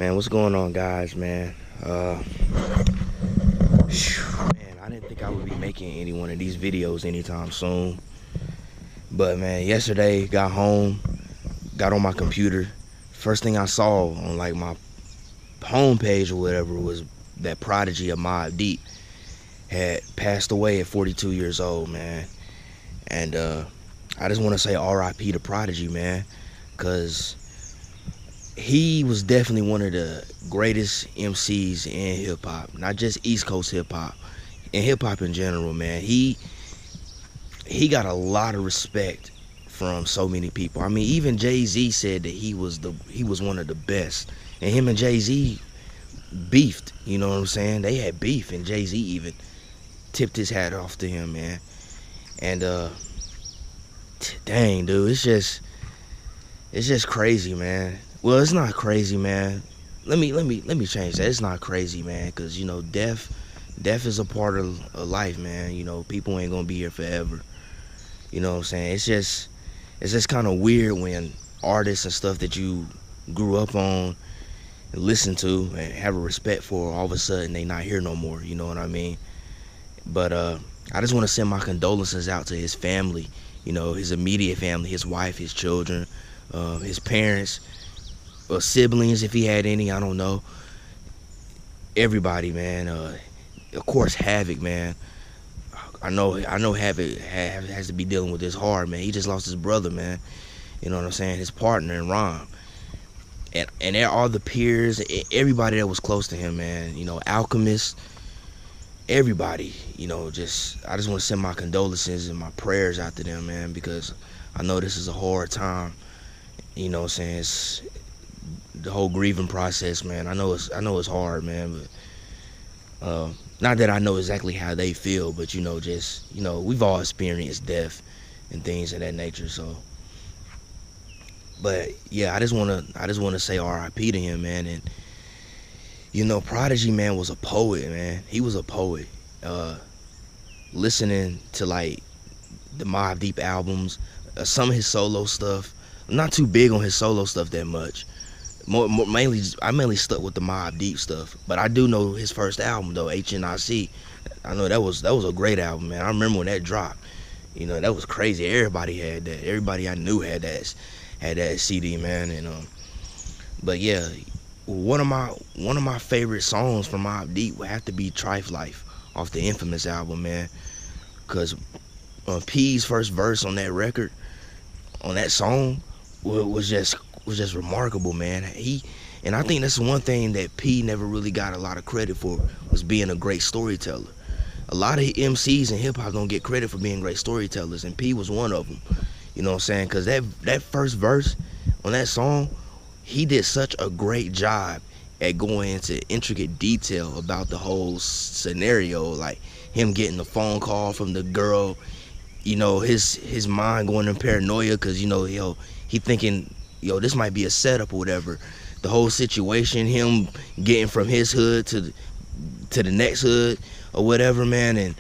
Man, what's going on, guys, man? Man, I didn't think I would be making any one of these videos anytime soon. But, man, yesterday, got home, got on my computer. First thing I saw on, like, my homepage or whatever was that Prodigy of Mobb Deep had passed away at 42 years old, man. And I just want to say RIP to Prodigy, man, because he was definitely one of the greatest MCs in hip-hop, not just East Coast hip-hop, in hip-hop in general, man. He got a lot of respect from so many people. I mean, even Jay-Z said that he was one of the best. And him and Jay-Z beefed, you know what I'm saying? They had beef, and Jay-Z even tipped his hat off to him, man. And dang, dude, it's just crazy, man. Well, it's not crazy, man. Let me change that. It's not crazy, man, because you know, death is a part of life, man. You know, people ain't gonna be here forever. You know what I'm saying? It's just kind of weird when artists and stuff that you grew up on and listen to and have a respect for, all of a sudden they not here no more. You know what I mean? But I just want to send my condolences out to his family. You know, his immediate family, his wife, his children, his parents, or siblings if he had any. I don't know. Everybody, man. Of course, Havoc, man. I know Havoc has to be dealing with this hard, man. He just lost his brother, man. You know what I'm saying? His partner in rhyme. And all the peers, everybody that was close to him, man. You know, Alchemist, everybody. You know, I just want to send my condolences and my prayers out to them, man, because I know this is a hard time. You know what I'm saying? It's the whole grieving process, man. I know it's hard, man, but not that I know exactly how they feel, but you know, just, you know, we've all experienced death and things of that nature. So, but yeah, I just wanna say R.I.P. to him, man. And you know, Prodigy, man, was a poet, man. He was a poet. Listening to like the Mobb Deep albums, some of his solo stuff. I'm not too big on his solo stuff that much. I mainly stuck with the Mobb Deep stuff, but I do know his first album though, HNIC. I know that was a great album, man. I remember when that dropped. You know, that was crazy. Everybody had that. Everybody I knew had that CD, man. And but yeah, one of my favorite songs from Mobb Deep would have to be Trife Life off the Infamous album, man. Cause P's first verse on that record, on that song, was just remarkable, man. And I think that's one thing that P never really got a lot of credit for, was being a great storyteller. A lot of MCs in hip hop don't get credit for being great storytellers, and P was one of them. You know what I'm saying? Because that first verse on that song, he did such a great job at going into intricate detail about the whole scenario, like him getting the phone call from the girl, you know, his mind going in paranoia because, you know, he thinking, this might be a setup or whatever. The whole situation, him getting from his hood to the next hood or whatever, man. And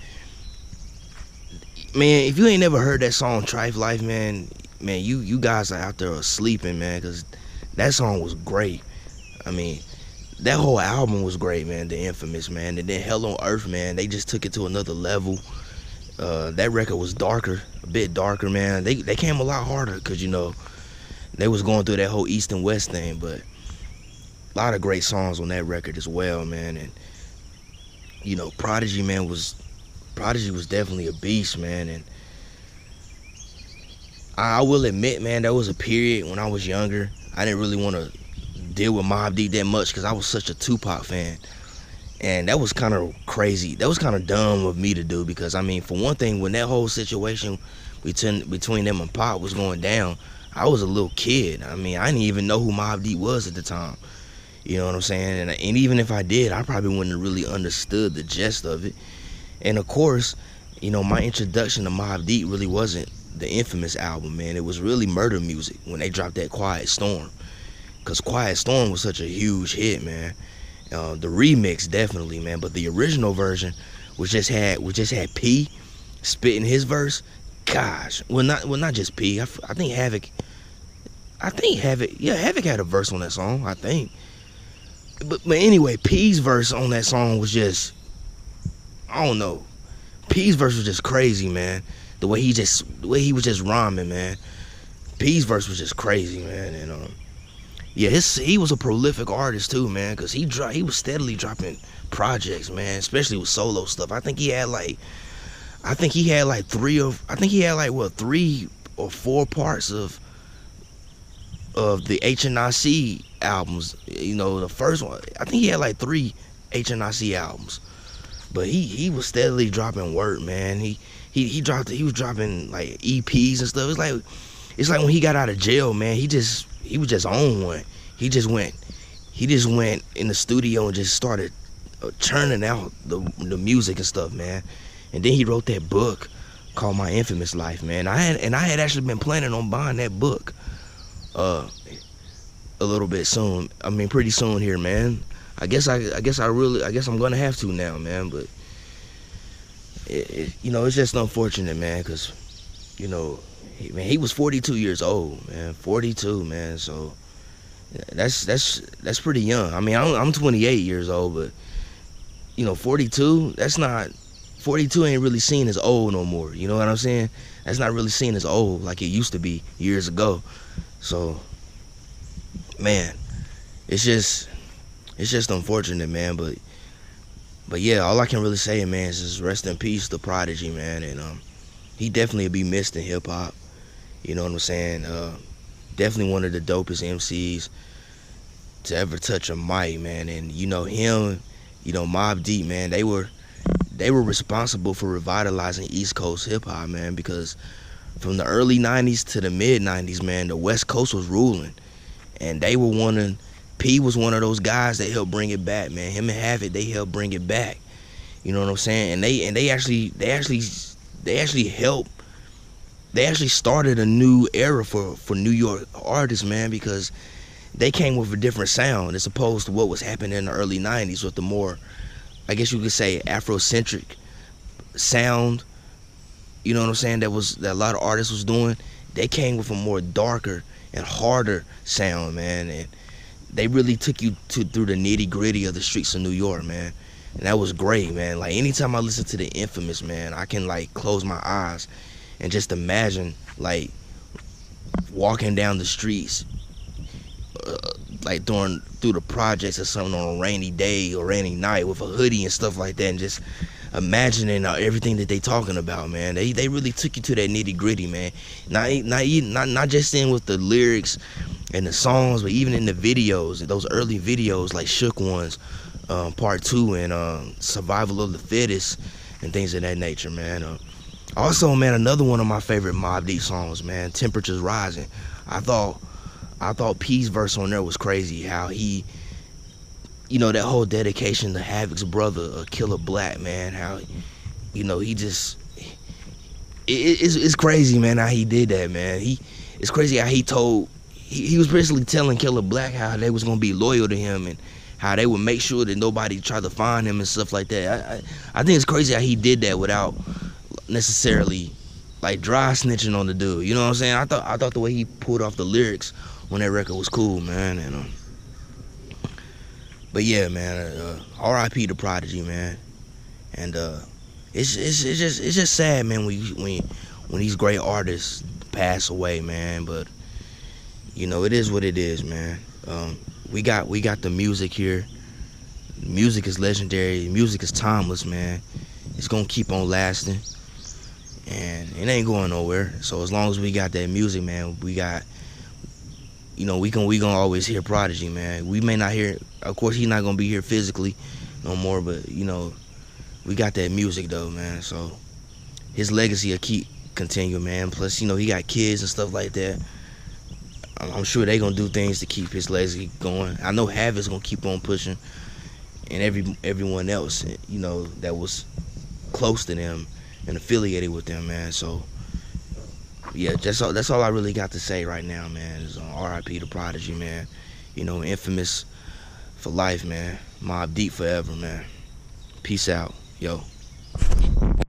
man, if you ain't never heard that song Trife Life, man, you guys are out there sleeping, man, because that song was great. I mean, that whole album was great, man. The Infamous, man. And then Hell on Earth, man, they just took it to another level. That record was darker, a bit darker, man. They came a lot harder because, you know, they was going through that whole East and West thing. But a lot of great songs on that record as well, man. And you know, Prodigy was definitely a beast, man. And I will admit, man, there was a period when I was younger, I didn't really want to deal with Mobb Deep that much because I was such a Tupac fan. And that was kind of crazy. That was kind of dumb of me to do because, I mean, for one thing, when that whole situation between them and Pac was going down, I was a little kid. I mean, I didn't even know who Mobb Deep was at the time. You know what I'm saying? And even if I did, I probably wouldn't have really understood the gist of it. And of course, you know, my introduction to Mobb Deep really wasn't the Infamous album, man. It was really Murder Music when they dropped that Quiet Storm. Because Quiet Storm was such a huge hit, man. The remix, definitely, man. But the original version was just had P spitting his verse. Gosh, not just P. I think Havoc. Yeah, Havoc had a verse on that song, I think. but anyway, P's verse on that song was just, I don't know. P's verse was just crazy, man. The way he was just rhyming, man. P's verse was just crazy, man. And yeah, he was a prolific artist too, man, because he was steadily dropping projects, man, especially with solo stuff. I think he had like three or four parts of the HNIC albums. You know, the first one, I think he had like 3 HNIC albums. But he was steadily dropping work, man. He was dropping like EPs and stuff. It's like when he got out of jail, man, he was just on one. He just went in the studio and just started churning out the music and stuff, man. And then he wrote that book called My Infamous Life, man. I had actually been planning on buying that book a little bit soon. I mean, pretty soon here, man. I guess I'm gonna have to now, man. But you know, it's just unfortunate, man, because you know, he was 42 years old, man. 42, man. So that's pretty young. I mean, I'm 28 years old, but you know, 42. 42 ain't really seen as old no more. You know what I'm saying? That's not really seen as old like it used to be years ago. So, man, it's just unfortunate, man. But yeah, all I can really say, man, is just rest in peace to Prodigy, man. And he definitely will be missed in hip hop. You know what I'm saying? Definitely one of the dopest MCs to ever touch a mic, man. And you know him, you know Mobb Deep, man. They were responsible for revitalizing East Coast hip hop, man. Because from the early '90s to the mid '90s, man, the West Coast was ruling, and they were P was one of those guys that helped bring it back, man. Him and Havoc, they helped bring it back. You know what I'm saying? And they actually helped. They actually started a new era for New York artists, man, because they came with a different sound as opposed to what was happening in the early '90s with the more, I guess you could say, Afrocentric sound. You know what I'm saying? That a lot of artists was doing. They came with a more darker and harder sound, man, and they really took you through the nitty gritty of the streets of New York, man. And that was great, man. Like anytime I listen to the Infamous, man, I can like close my eyes and just imagine like walking down the streets, like through the projects or something on a rainy day or rainy night with a hoodie and stuff like that, and just imagining everything that they talking about, man. They really took you to that nitty gritty, man. Not just in with the lyrics and the songs, but even in the videos, those early videos like Shook Ones, Part 2, and Survival of the Fittest, and things of that nature, man. Also, man, another one of my favorite Mobb Deep songs, man, Temperatures Rising. I thought P's verse on there was crazy. How he, you know, that whole dedication to Havoc's brother, Killer Black, man. How, you know, he just, it's crazy, man, how he did that, man. It's crazy how he was basically telling Killer Black how they was gonna be loyal to him and how they would make sure that nobody tried to find him and stuff like that. I think it's crazy how he did that without necessarily like dry snitching on the dude. You know what I'm saying? I thought the way he pulled off the lyrics on that record was cool, man. And but yeah, man, R.I.P. to Prodigy, man. And it's just sad, man, when these great artists pass away, man. But you know, it is what it is, man. We got the music here. Music is legendary. Music is timeless, man. It's gonna keep on lasting, and it ain't going nowhere. So as long as we got that music, man, we got, you know, we gonna always hear Prodigy, man. We may not hear, of course, he's not gonna be here physically no more, but you know, we got that music though, man. So his legacy will keep continuing, man. Plus, you know, he got kids and stuff like that. I'm sure they gonna do things to keep his legacy going. I know Havoc's gonna keep on pushing, and everyone else, you know, that was close to them and affiliated with them, man. So yeah, that's all I really got to say right now, man. Is R.I.P. to Prodigy, man. You know, infamous for life, man. Mobb Deep forever, man. Peace out, yo.